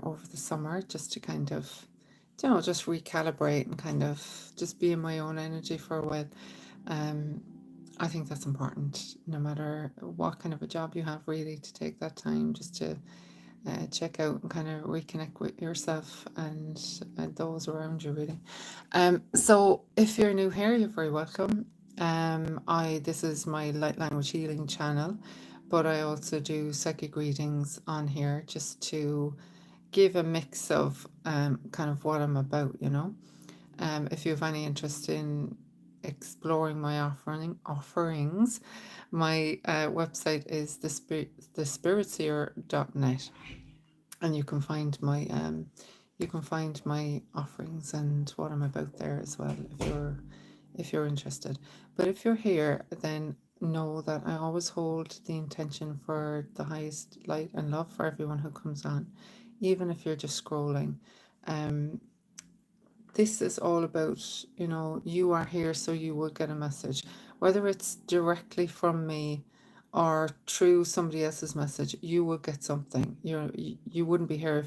over the summer, just to kind of, just recalibrate and kind of just be in my own energy for a while. Um, I think that's important, no matter what kind of a job you have, really, to take that time just to check out and kind of reconnect with yourself and those around you, really. So if you're new here, you're very welcome. I This is my light language healing channel, but I also do psychic readings on here just to give a mix of kind of what I'm about, if you have any interest in exploring my offerings, my website is thespiritseer.net, and you can find my offerings and what I'm about there as well, if you're interested. But if you're here, then know that I always hold the intention for the highest light and love for everyone who comes on, even if you're just scrolling. Um, this is all about, you are here, so you will get a message, whether it's directly from me or through somebody else's message. You will get something. You wouldn't be here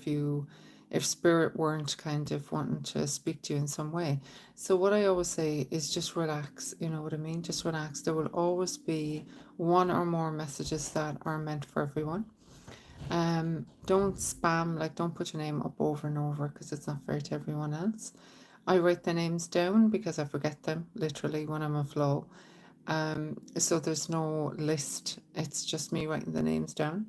if spirit weren't kind of wanting to speak to you in some way. So what I always say is just relax. You know what I mean? Just relax. There will always be one or more messages that are meant for everyone. Don't spam, like, don't put your name up over and over, because it's not fair to everyone else. I write the names down because I forget them literally when I'm in flow. So there's no list. It's just me writing the names down.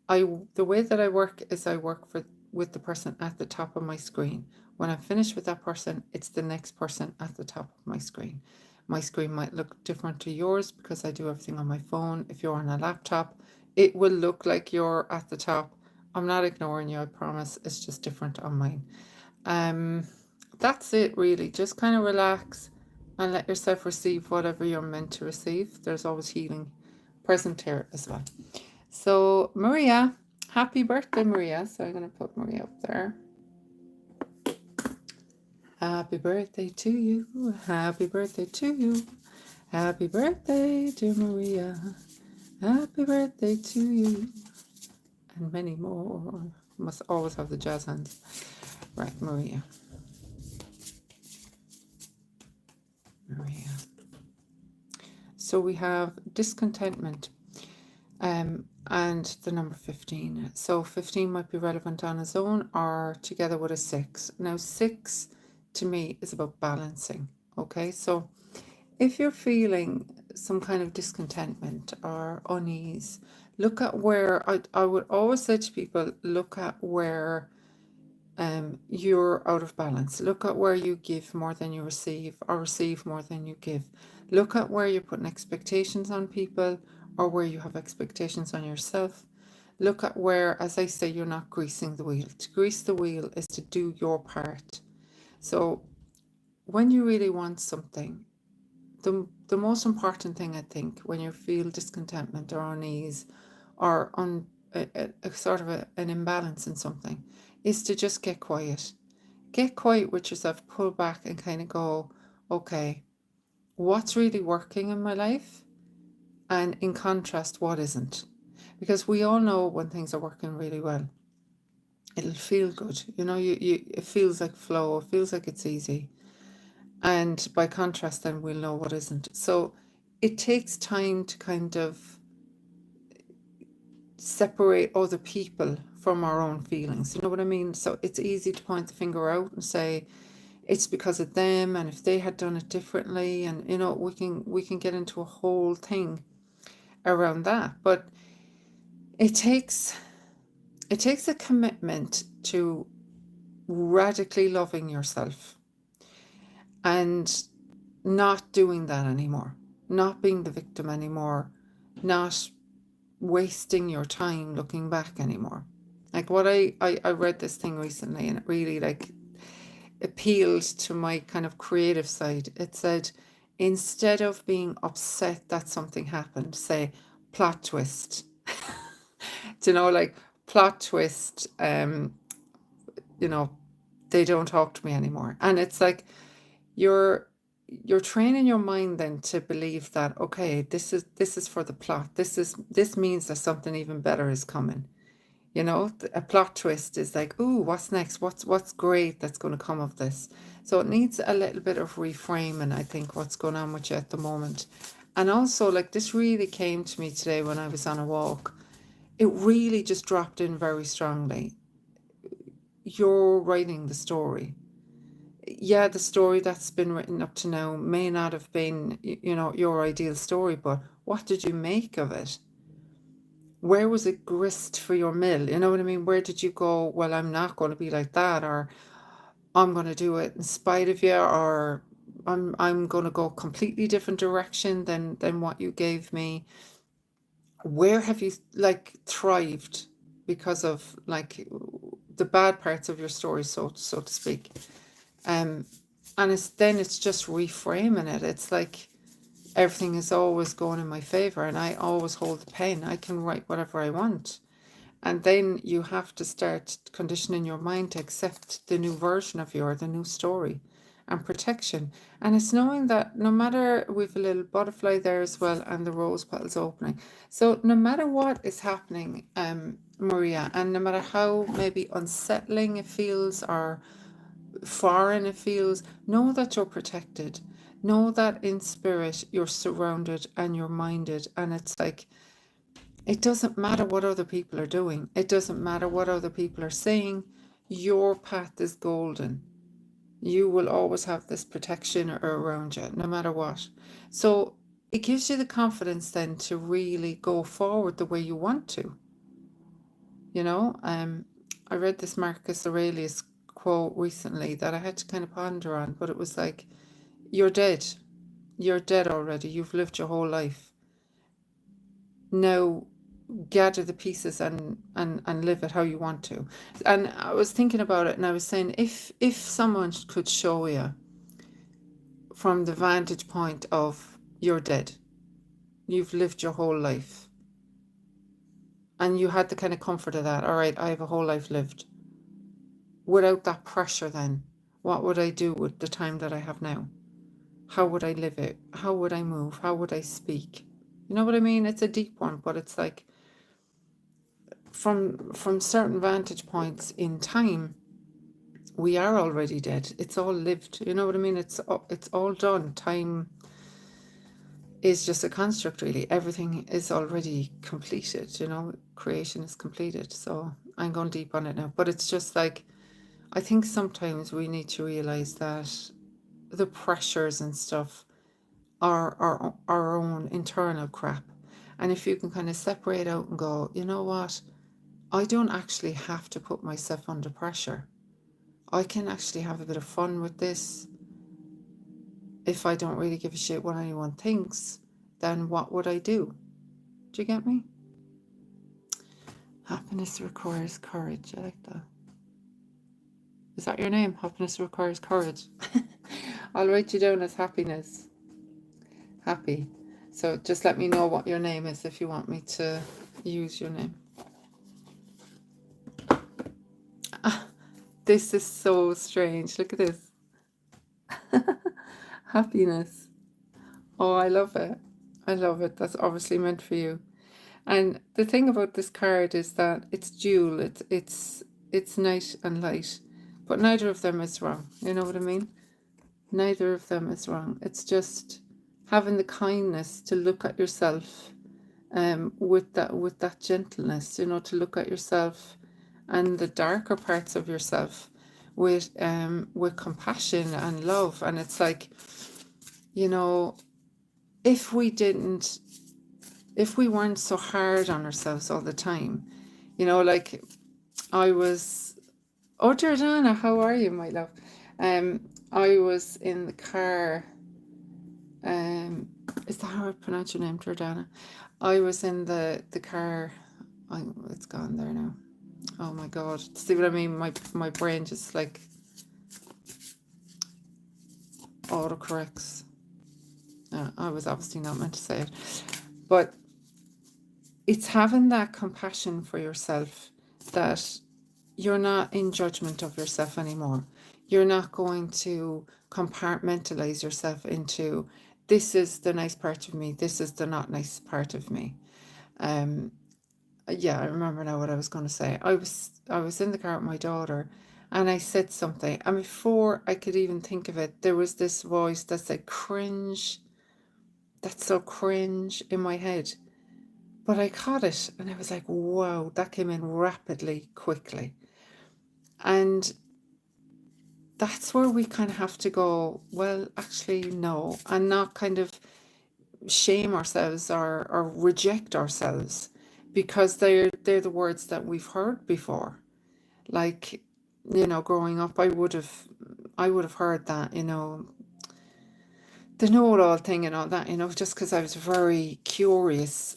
The way that I work is I work with the person at the top of my screen. When I'm finished with that person, it's the next person at the top of my screen. My screen might look different to yours because I do everything on my phone. If you're on a laptop, it will look like you're at the top. I'm not ignoring you, I promise. It's just different on mine. Um, that's it, really. Just kind of relax and let yourself receive whatever you're meant to receive. There's always healing present here as well. So, Maria, happy birthday, Maria. So I'm going to put Maria up there. Happy birthday to you. Happy birthday to you. Happy birthday, dear Maria. Happy birthday to you. And many more. Must always have the jazz hands. Right, Maria. Maria. So we have discontentment. And the number 15. So 15 might be relevant on its own or together with a 6. Now 6 to me is about balancing. Okay, so if you're feeling some kind of discontentment or unease, look at where, I would always say to people, look at where you're out of balance. Look at where you give more than you receive or receive more than you give. Look at where you're putting expectations on people or where you have expectations on yourself. Look at where, as I say, you're not greasing the wheel. To grease the wheel is to do your part. So when you really want something, the most important thing, I think, when you feel discontentment or unease or on a sort of an imbalance in something, is to just get quiet. Get quiet with yourself, pull back and kind of go, okay, what's really working in my life? And in contrast, what isn't? Because we all know when things are working really well, it'll feel good. It feels like flow, it feels like it's easy. And by contrast, then we'll know what isn't. So it takes time to kind of separate other people from our own feelings. You know what I mean? So it's easy to point the finger out and say it's because of them, and if they had done it differently, and we can get into a whole thing around that. But it takes a commitment to radically loving yourself and not doing that anymore, not being the victim anymore, not wasting your time looking back anymore. Like what I read this thing recently, and it really appealed to my kind of creative side. It said, instead of being upset that something happened, say plot twist. Like plot twist, they don't talk to me anymore. And it's like you're training your mind then to believe that, okay, this is for the plot. This means that something even better is coming. You know, a plot twist is like, ooh, what's next? What's great that's going to come of this? So it needs a little bit of reframing, I think, what's going on with you at the moment. And also, like, this really came to me today when I was on a walk. It really just dropped in very strongly. You're writing the story. Yeah, the story that's been written up to now may not have been, you know, your ideal story, but what did you make of it? Where was it grist for your mill? You know what I mean? Where did you go, well, I'm not going to be like that, or I'm going to do it in spite of you, or I'm going to go completely different direction than what you gave me? Where have you like thrived because of like the bad parts of your story, so to speak? And it's just reframing it. It's like everything is always going in my favor, and I always hold the pen. I can write whatever I want. And then you have to start conditioning your mind to accept the new version of you, or the new story, and protection. And it's knowing that no matter, we've a little butterfly there as well, and the rose petals opening. So no matter what is happening, Maria, and no matter how maybe unsettling it feels or foreign it feels, know that you're protected. Know that in spirit you're surrounded and you're minded. And it's like, it doesn't matter what other people are doing. It doesn't matter what other people are saying. Your path is golden. You will always have this protection around you, no matter what. So it gives you the confidence then to really go forward the way you want to. You know, I read this Marcus Aurelius quote recently that I had to kind of ponder on, but it was like, you're dead. You're dead already. You've lived your whole life. Now gather the pieces and live it how you want to. And I was thinking about it, and I was saying, if someone could show you from the vantage point of you're dead, you've lived your whole life, and you had the kind of comfort of that, all right, I have a whole life lived, without that pressure, then what would I do with the time that I have now? How would I live it? How would I move? How would I speak? You know what I mean? It's a deep one, but it's like, from certain vantage points in time, we are already dead. It's all lived. You know what I mean? It's all done. Time is just a construct, really. Everything is already completed. You know, creation is completed. So I'm going deep on it now, but it's just like, I think sometimes we need to realize that the pressures and stuff are our own internal crap. And if you can kind of separate out and go, you know what? I don't actually have to put myself under pressure. I can actually have a bit of fun with this. If I don't really give a shit what anyone thinks, then what would I do? Do you get me? Happiness requires courage. I like that. Is that your name? Happiness requires courage. I'll write you down as happiness. Happy. So just let me know what your name is if you want me to use your name. This is so strange. Look at this. Happiness. Oh, I love it. I love it. That's obviously meant for you. And the thing about this card is that it's dual. It's night and light, but neither of them is wrong. You know what I mean? Neither of them is wrong. It's just having the kindness to look at yourself, with that gentleness. You know, to look at yourself and the darker parts of yourself with compassion and love. And it's like, you know, if we weren't so hard on ourselves all the time, you know, like I was, oh, Jordana, how are you, my love? I was in the car, is that how I pronounce your name, Jordana? I was in the car, it's gone there now. Oh my God, see what I mean? My brain just like autocorrects. I was obviously not meant to say it, but it's having that compassion for yourself, that you're not in judgment of yourself anymore. You're not going to compartmentalize yourself into, this is the nice part of me, this is the not nice part of me. Yeah, I remember now what I was going to say. I was in the car with my daughter, and I said something, and before I could even think of it, there was this voice that said cringe. That's so cringe in my head. But I caught it, and I was like, wow, that came in rapidly, quickly. And that's where we kind of have to go, well, actually, no, and not kind of shame ourselves or reject ourselves, because they're the words that we've heard before. Like, growing up, I would have heard that, the know-it-all thing and all that, just because I was a very curious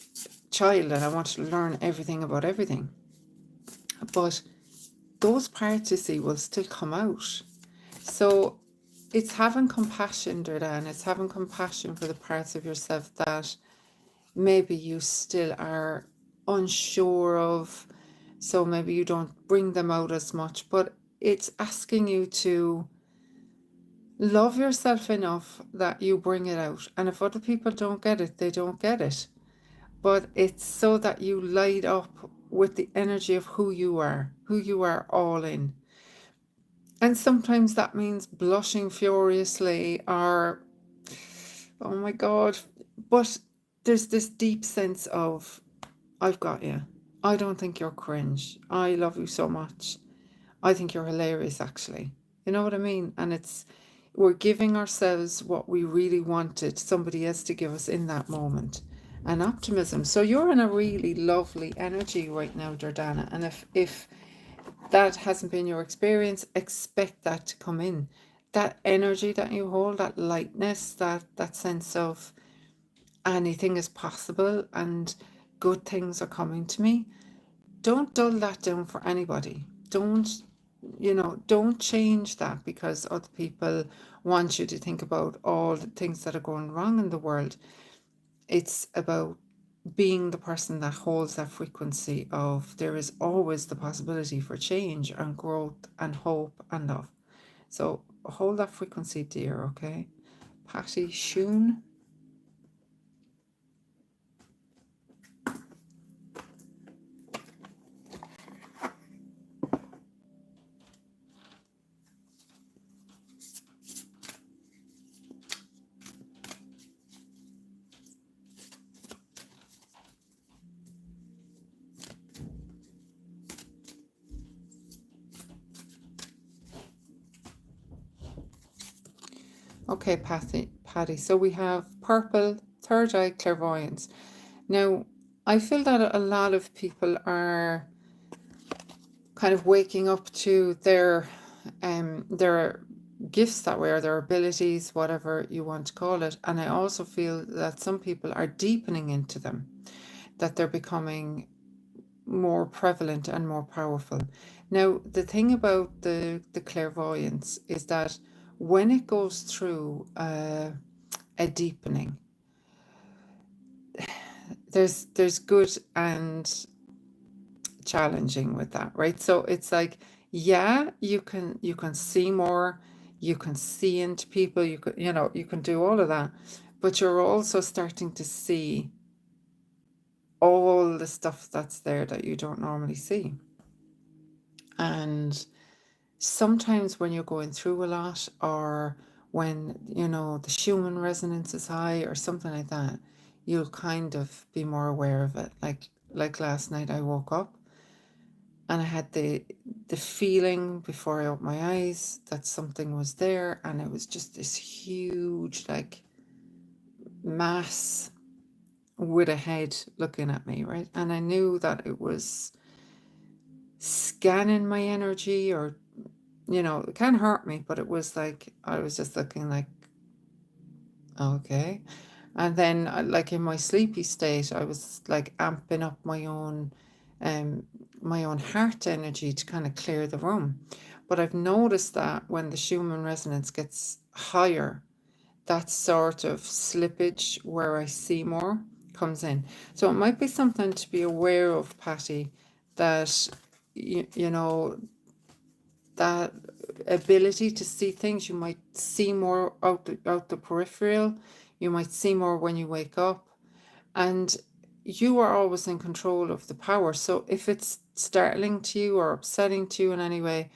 child and I wanted to learn everything about everything. But those parts, you see, will still come out. So it's having compassion, Durdan. It's having compassion for the parts of yourself that maybe you still are unsure of. So maybe you don't bring them out as much, but it's asking you to love yourself enough that you bring it out. And if other people don't get it, they don't get it. But it's so that you light up with the energy of who you are all in. And sometimes that means blushing furiously or, oh my God. But there's this deep sense of, I've got you. I don't think you're cringe. I love you so much. I think you're hilarious, actually. You know what I mean? And we're giving ourselves what we really wanted somebody else to give us in that moment, and optimism. So you're in a really lovely energy right now, Jordana. And if that hasn't been your experience, expect that to come in. That energy that you hold, that lightness, that sense of anything is possible and good things are coming to me. Don't dull that down for anybody. Don't change that because other people want you to think about all the things that are going wrong in the world. It's about being the person that holds that frequency of there is always the possibility for change and growth and hope and love. So hold that frequency, dear, okay? Patty Shoon. Okay, Patty. So we have purple, third eye clairvoyance. Now, I feel that a lot of people are kind of waking up to their gifts that way, or their abilities, whatever you want to call it. And I also feel that some people are deepening into them, that they're becoming more prevalent and more powerful. Now, the thing about the clairvoyance is that when it goes through a deepening, there's good and challenging with that, right? So it's like, yeah, you can see more, you can see into people, you can do all of that, but you're also starting to see all the stuff that's there that you don't normally see. And sometimes when you're going through a lot, or when the Schumann resonance is high or something like that, you'll kind of be more aware of it. Like last night I woke up and I had the feeling before I opened my eyes that something was there, and it was just this huge like mass with a head looking at me, right? And I knew that it was scanning my energy, or it can't hurt me, but it was like I was just looking like, okay. And then like in my sleepy state, I was like amping up my own heart energy to kind of clear the room. But I've noticed that when the Schumann resonance gets higher, that sort of slippage where I see more comes in. So it might be something to be aware of, Patty, that that ability to see things. You might see more out the peripheral. You might see more when you wake up. And you are always in control of the power. So if it's startling to you or upsetting to you in any way,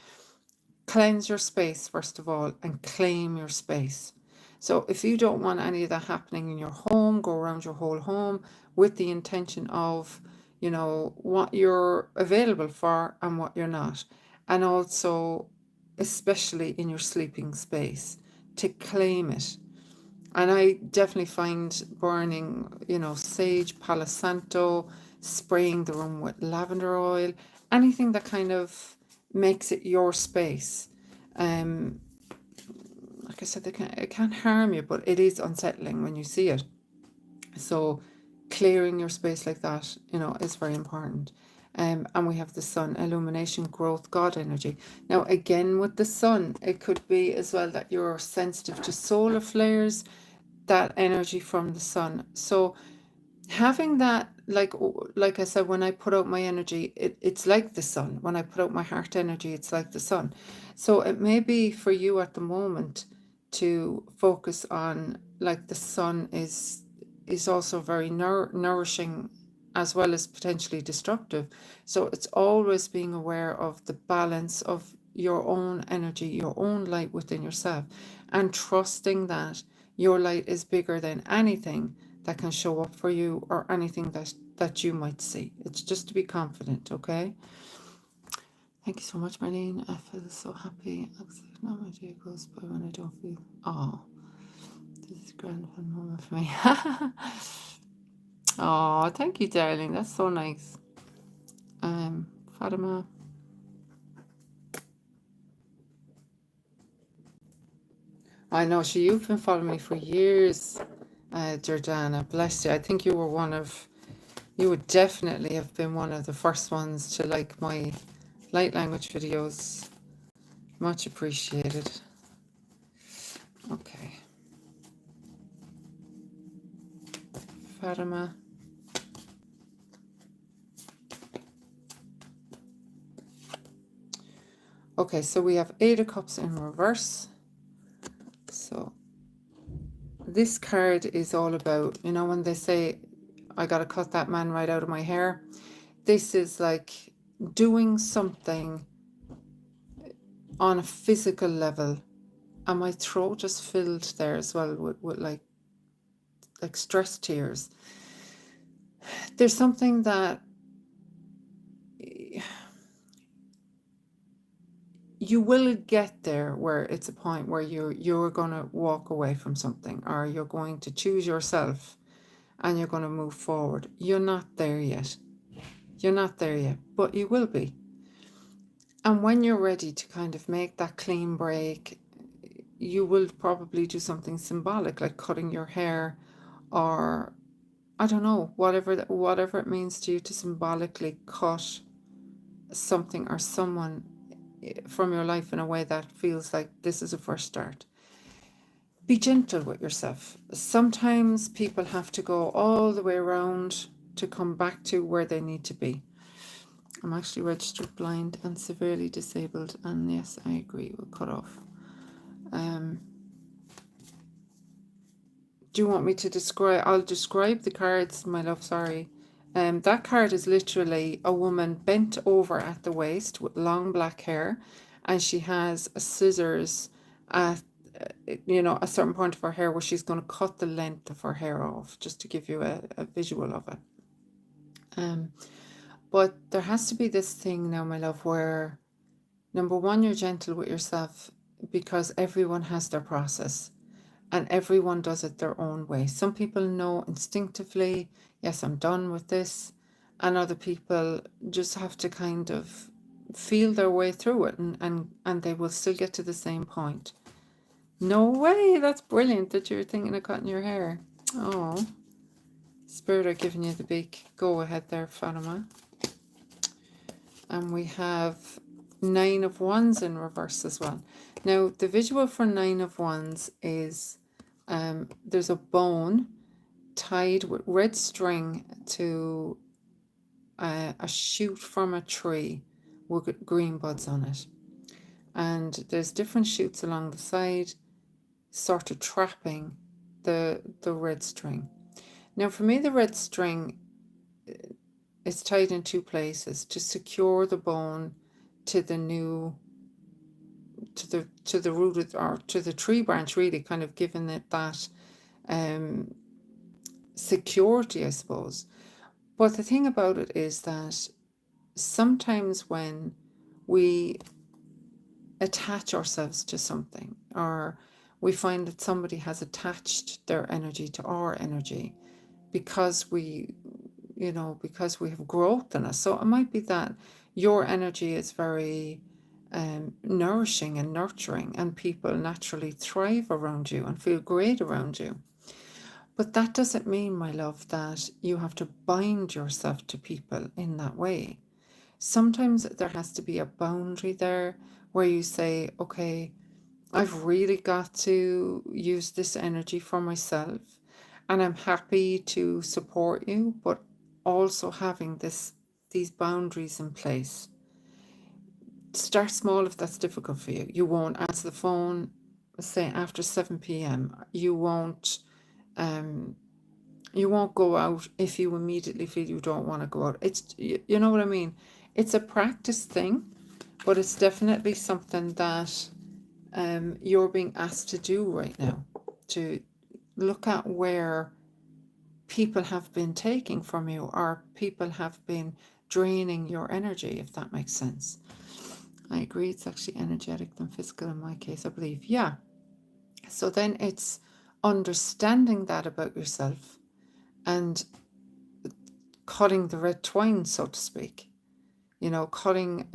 cleanse your space first of all and claim your space. So if you don't want any of that happening in your home, go around your whole home with the intention of, you know, what you're available for and what you're not. And also, especially in your sleeping space, to claim it. And I definitely find burning, you know, sage, palo santo, spraying the room with lavender oil, anything that kind of makes it your space. Like I said, it can't harm you, but it is unsettling when you see it. So clearing your space like that, you know, is very important. And we have the sun, illumination, growth, God energy. Now, again, with the sun, it could be as well that you're sensitive to solar flares, that energy from the sun. So having that, like I said, when I put out my energy, it's like the sun. When I put out my heart energy, it's like the sun. So it may be for you at the moment to focus on, like, the sun is also very nourishing as well as potentially destructive. So it's always being aware of the balance of your own energy, your own light within yourself, and trusting that your light is bigger than anything that can show up for you or anything that you might see. It's just to be confident, okay? Thank you so much, Marlene. I feel so happy. No, my day goes by when I don't feel. Oh, this is a grand fun moment for me. Oh, thank you, darling. That's so nice. Fatima. I know, you've been following me for years, Jordana. Bless you. I think you would definitely have been one of the first ones to like my light language videos. Much appreciated. Okay. Fatima. Okay, so we have 8 of Cups in reverse. So this card is all about, you know, when they say, I got to cut that man right out of my hair. This is like doing something on a physical level. And my throat just filled there as well with like stress tears. There's something that you will get there where it's a point where you're going to walk away from something, or you're going to choose yourself and you're going to move forward. You're not there yet. You're not there yet, but you will be. And when you're ready to kind of make that clean break, you will probably do something symbolic, like cutting your hair, or I don't know, whatever it means to you to symbolically cut something or someone from your life in a way that feels like this is a first start. Be gentle with yourself. Sometimes people have to go all the way around to come back to where they need to be. I'm actually registered blind and severely disabled, and yes, I agree, we'll cut off. Do you want me to describe? I'll describe the cards, my love, sorry. That card is literally a woman bent over at the waist with long black hair, and she has scissors at, you know, a certain point of her hair where she's going to cut the length of her hair off, just to give you a visual of it. But there has to be this thing now, my love, where number one, you're gentle with yourself, because everyone has their process. And everyone does it their own way. Some people know instinctively, yes, I'm done with this. And other people just have to kind of feel their way through it, and they will still get to the same point. No way, that's brilliant that you're thinking of cutting your hair. Oh, Spirit are giving you the big go ahead there, Fatima. And we have 9 of Wands in reverse as well. Now, the visual for 9 of Wands is there's a bone tied with red string to a shoot from a tree with green buds on it. And there's different shoots along the side, sort of trapping the red string. Now, for me, the red string it's tied in two places to secure the bone to the new, to the root of, or to the tree branch, really, kind of giving it that security, I suppose. But the thing about it is that sometimes when we attach ourselves to something, or we find that somebody has attached their energy to our energy because we, because we have growth in us. So it might be that your energy is very nourishing and nurturing, and people naturally thrive around you and feel great around you. But that doesn't mean, my love, that you have to bind yourself to people in that way. Sometimes there has to be a boundary there where you say, okay, I've really got to use this energy for myself, and I'm happy to support you, but also having these boundaries in place. Start small if that's difficult for you. You won't answer the phone, say after 7 p.m. You won't go out if you immediately feel you don't want to go out. It's, you know what I mean? It's a practice thing, but it's definitely something that you're being asked to do right now, to look at where people have been taking from you, or people have been draining your energy, if that makes sense. I agree, it's actually energetic than physical in my case, I believe. Yeah. So then it's understanding that about yourself and cutting the red twine, so to speak. Cutting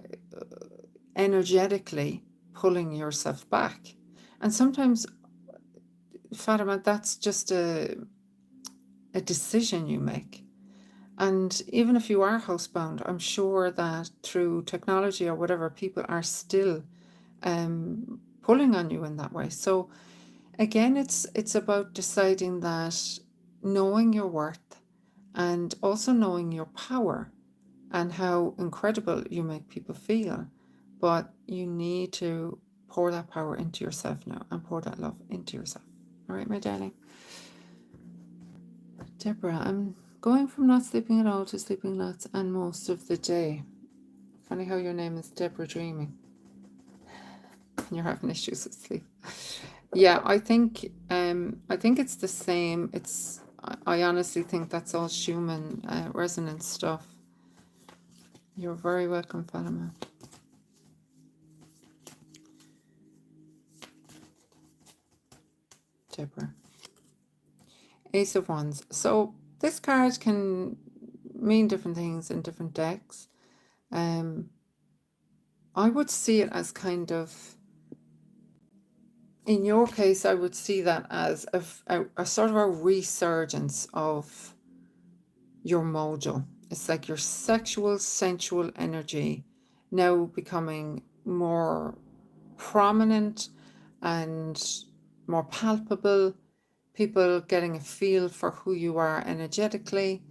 energetically, pulling yourself back. And sometimes, Fatima, that's just a decision you make. And even if you are housebound, I'm sure that through technology or whatever, people are still pulling on you in that way. So again, it's about deciding that, knowing your worth, and also knowing your power and how incredible you make people feel. But you need to pour that power into yourself now, and pour that love into yourself. All right, my darling. Deborah, I'm going from not sleeping at all to sleeping lots and most of the day. Funny how your name is Deborah Dreaming. You're having issues with sleep. Yeah, I think it's the same. I honestly think that's all Schumann resonance stuff. You're very welcome, Fatima. Deborah. Ace of Wands. So this card can mean different things in different decks. I would see it as kind of, in your case, I would see that as a sort of a resurgence of your mojo. It's like your sexual, sensual energy now becoming more prominent and more palpable. People getting a feel for who you are energetically,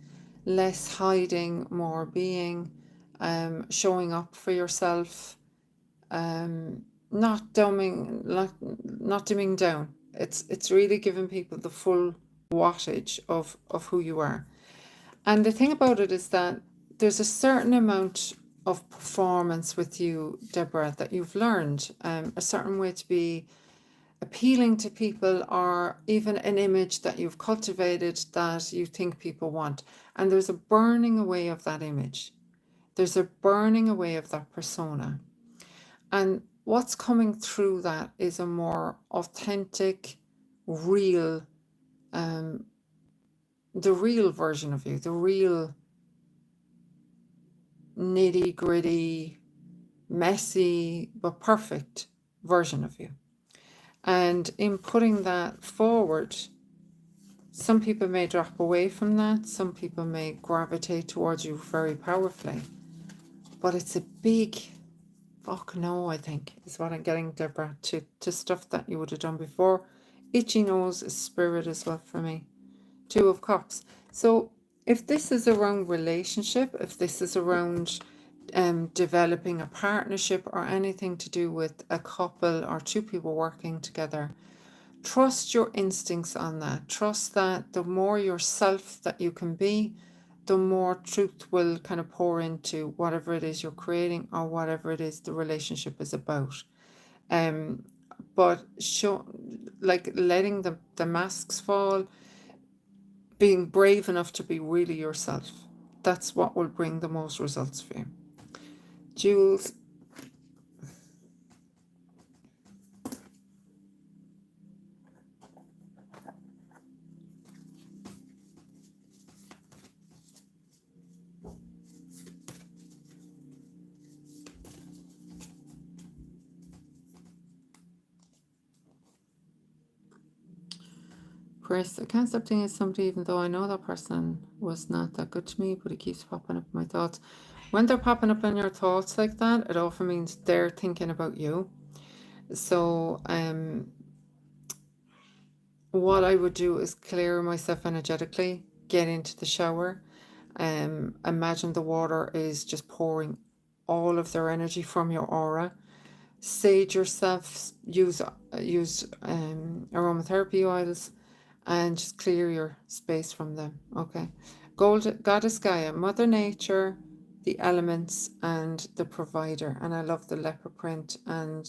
less hiding, more being, showing up for yourself, not dimming down. It's really giving people the full wattage of who you are. And the thing about it is that there's a certain amount of performance with you, Deborah, that you've learned, a certain way to be appealing to people, or even an image that you've cultivated that you think people want. And there's a burning away of that image. There's a burning away of that persona. And what's coming through that is a more authentic, real, the real version of you, the real nitty gritty, messy, but perfect version of you. And in putting that forward, some people may drop away from that. Some people may gravitate towards you very powerfully. But it's a big fuck no, I think, is what I'm getting, Deborah, to stuff that you would have done before. Itchy nose is spirit as well for me. 2 of Cups. So if this is around relationship, if this is around developing a partnership, or anything to do with a couple or 2 people working together, trust your instincts on that. Trust that the more yourself that you can be, the more truth will kind of pour into whatever it is you're creating or whatever it is the relationship is about. But like letting the masks fall, being brave enough to be really yourself. That's what will bring the most results for you. Jules. Chris, I can't stop thinking of somebody even though I know that person was not that good to me, but it keeps popping up in my thoughts. When they're popping up in your thoughts like that, it often means they're thinking about you. So what I would do is clear myself energetically, get into the shower, imagine the water is just pouring all of their energy from your aura. Sage yourself, use aromatherapy oils, and just clear your space from them. Okay. Goddess Gaia, Mother Nature, the elements, and the provider. And I love the leopard print and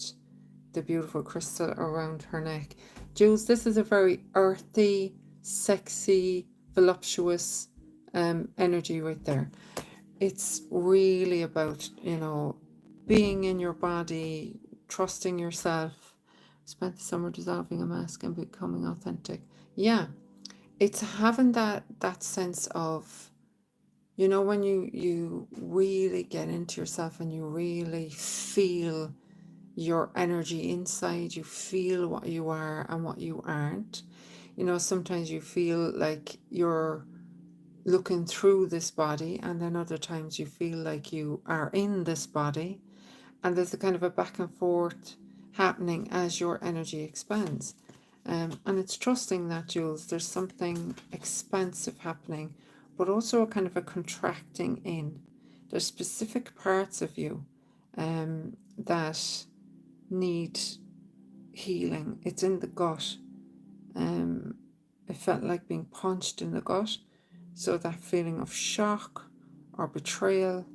the beautiful crystal around her neck. Jules, this is a very earthy, sexy, voluptuous energy right there. It's really about, being in your body, trusting yourself. Spent the summer dissolving a mask and becoming authentic. Yeah, it's having that sense of, when you really get into yourself and you really feel your energy inside, you feel what you are and what you aren't. Sometimes you feel like you're looking through this body, and then other times you feel like you are in this body, and there's a kind of a back and forth happening as your energy expands. And it's trusting that, Jules, there's something expansive happening, but also a kind of a contracting in. There's specific parts of you that need healing. It's in the gut. It felt like being punched in the gut. So that feeling of shock or betrayal,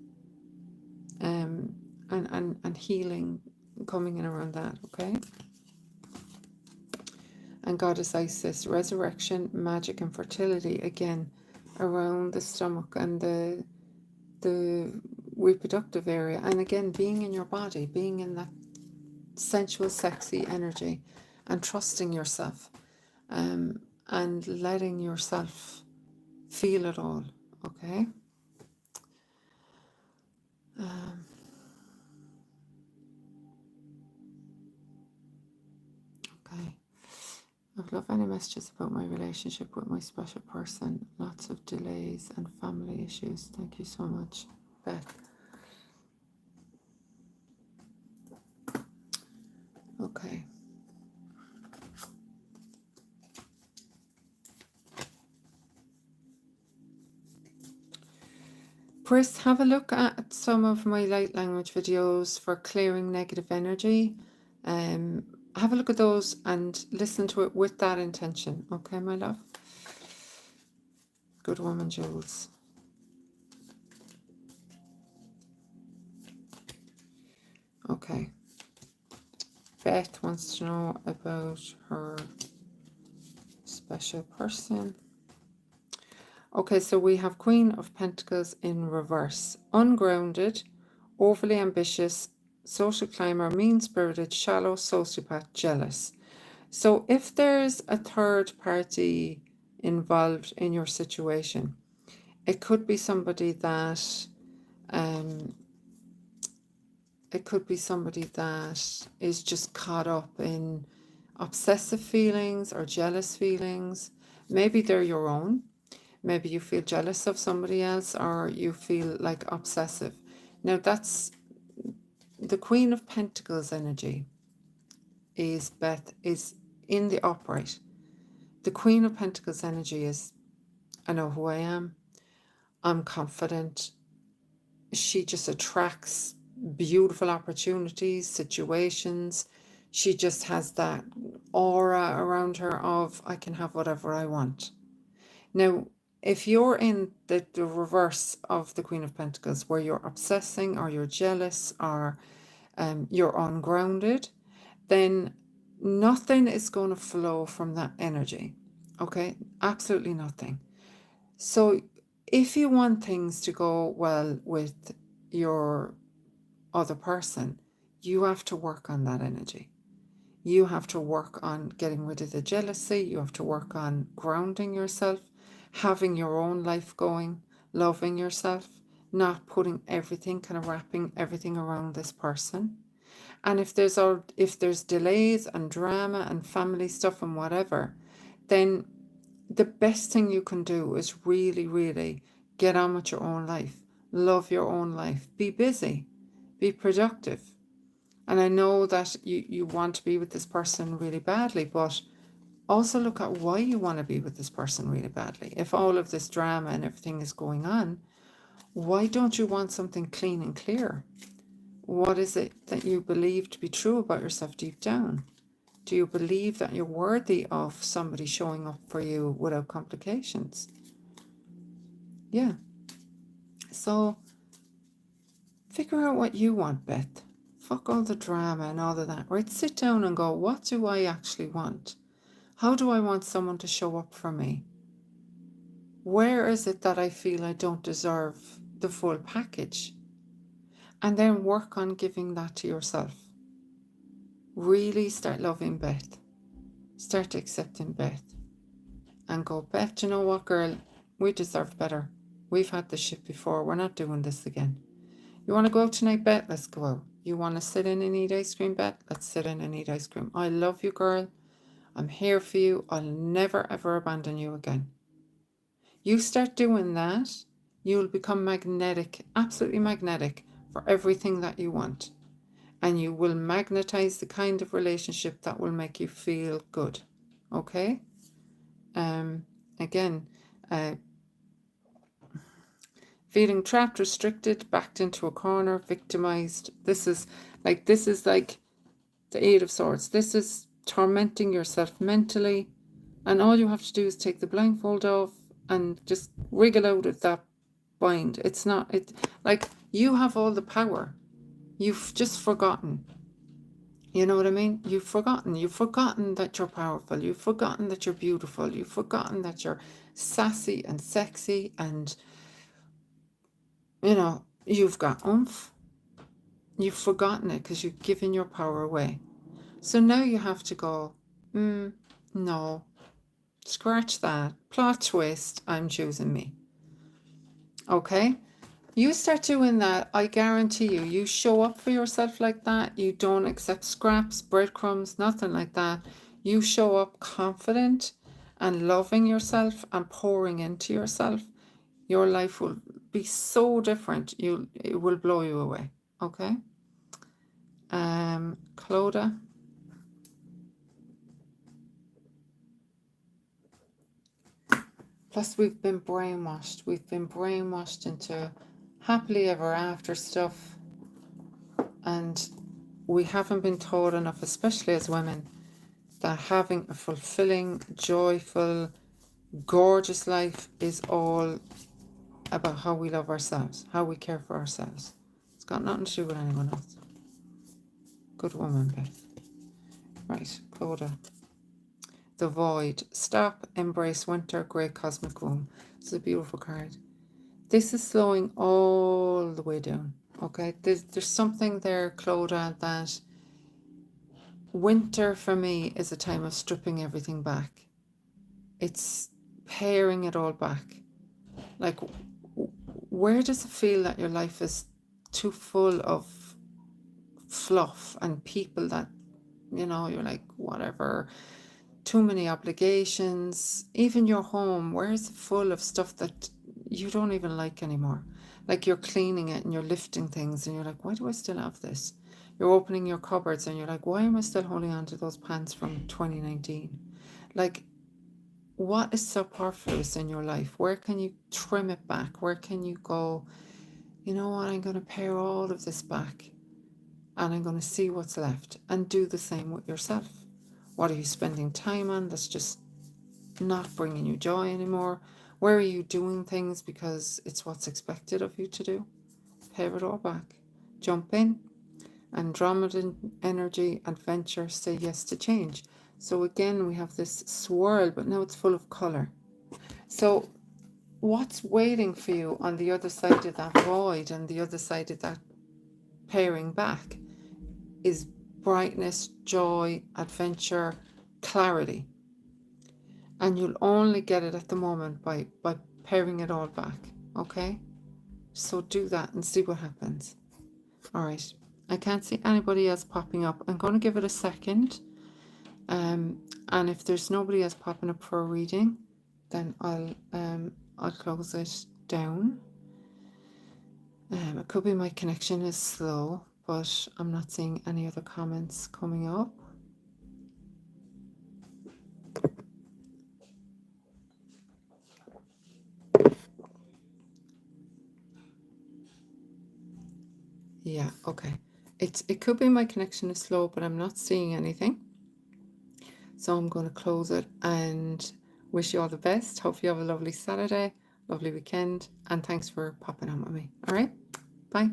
and healing coming in around that, okay? And Goddess Isis, resurrection, magic, and fertility, again, around the stomach and the reproductive area. And again, being in your body, being in that sensual, sexy energy, and trusting yourself, and letting yourself feel it all, okay? Okay. I've loved any messages about my relationship with my special person. Lots of delays and family issues. Thank you so much, Beth. Okay. Chris, have a look at some of my light language videos for clearing negative energy. Have a look at those and listen to it with that intention. Okay, my love? Good woman, Jules. Okay. Beth wants to know about her special person. Okay, so we have Queen of Pentacles in reverse. Ungrounded, overly ambitious, social climber, mean-spirited, shallow, sociopath, jealous. So if there's a third party involved in your situation, it could be somebody that is just caught up in obsessive feelings or jealous feelings. Maybe they're your own. Maybe you feel jealous of somebody else, or you feel like obsessive. Now that's the Queen of Pentacles energy. Is Beth is in the upright. The Queen of Pentacles energy is, I know who I am. I'm confident. She just attracts beautiful opportunities, situations. She just has that aura around her of, I can have whatever I want. Now, If you're in the reverse of the Queen of Pentacles, where you're obsessing or you're jealous or you're ungrounded, then nothing is going to flow from that energy. Okay? Absolutely nothing. So if you want things to go well with your other person, you have to work on that energy. You have to work on getting rid of the jealousy. You have to work on grounding yourself, having your own life going, loving yourself, not putting everything, kind of wrapping everything around this person. And if there's delays and drama and family stuff and whatever, then the best thing you can do is really, really get on with your own life, love your own life, be busy, be productive. And I know that you want to be with this person really badly, but also look at why you want to be with this person really badly. If all of this drama and everything is going on, why don't you want something clean and clear? What is it that you believe to be true about yourself deep down? Do you believe that you're worthy of somebody showing up for you without complications? Yeah. So figure out what you want, Beth. Fuck all the drama and all of that, right? Sit down and go, what do I actually want? How do I want someone to show up for me? Where is it that I feel I don't deserve the full package? And then work on giving that to yourself. Really start loving Beth. Start accepting Beth. And go, Beth, you know what, girl? We deserve better. We've had this shit before. We're not doing this again. You want to go out tonight, Beth? Let's go out. You want to sit in and eat ice cream, Beth? Let's sit in and eat ice cream. I love you, girl. I'm here for you. I'll never, ever abandon you again. You start doing that, you'll become magnetic, absolutely magnetic for everything that you want. And you will magnetize the kind of relationship that will make you feel good. Okay? Again, feeling trapped, restricted, backed into a corner, victimized. This is like the Eight of Swords. This is tormenting yourself mentally. And all you have to do is take the blindfold off and just wriggle out of that bind. It's not, like you have all the power. You've just forgotten. You know what I mean? You've forgotten. You've forgotten that you're powerful. You've forgotten that you're beautiful. You've forgotten that you're sassy and sexy and, you know, you've got oomph. You've forgotten it because you've given your power away. So now you have to go, no, scratch that. Plot twist, I'm choosing me. Okay? You start doing that, I guarantee you show up for yourself like that. You don't accept scraps, breadcrumbs, nothing like that. You show up confident and loving yourself and pouring into yourself. Your life will be so different. It will blow you away. Okay? Clodagh. Plus, we've been brainwashed. We've been brainwashed into happily ever after stuff. And we haven't been taught enough, especially as women, that having a fulfilling, joyful, gorgeous life is all about how we love ourselves, how we care for ourselves. It's got nothing to do with anyone else. Good woman, Beth. Right, Clodagh. The Void. Stop, embrace winter, great cosmic womb. It's a beautiful card. This is slowing all the way down. Okay, there's something there, Clodagh, that winter for me is a time of stripping everything back. It's paring it all back. Like, where does it feel that your life is too full of fluff and people that, you know, you're like, whatever, too many obligations, even your home, where is it full of stuff that you don't even like anymore? Like you're cleaning it and you're lifting things and you're like, why do I still have this? You're opening your cupboards and you're like, why am I still holding on to those pants from 2019? Like, what is superfluous in your life? Where can you trim it back? Where can you go, you know what, I'm going to pare all of this back and I'm going to see what's left, and do the same with yourself. What are you spending time on that's just not bringing you joy anymore? Where are you doing things because it's what's expected of you to do? Pare it all back. Jump in. Andromedan energy, adventure, say yes to change. So again, we have this swirl, but now it's full of color. So what's waiting for you on the other side of that void and the other side of that paring back is brightness, joy, adventure, clarity. And you'll only get it at the moment by paring it all back. Okay? So do that and see what happens. All right. I can't see anybody else popping up. I'm going to give it a second. And if there's nobody else popping up for a reading, then I'll close it down. It could be my connection is slow, but I'm not seeing any other comments coming up. Yeah, okay. It could be my connection is slow, but I'm not seeing anything. So I'm going to close it and wish you all the best. Hope you have a lovely Saturday, lovely weekend, and thanks for popping on with me. All right, bye.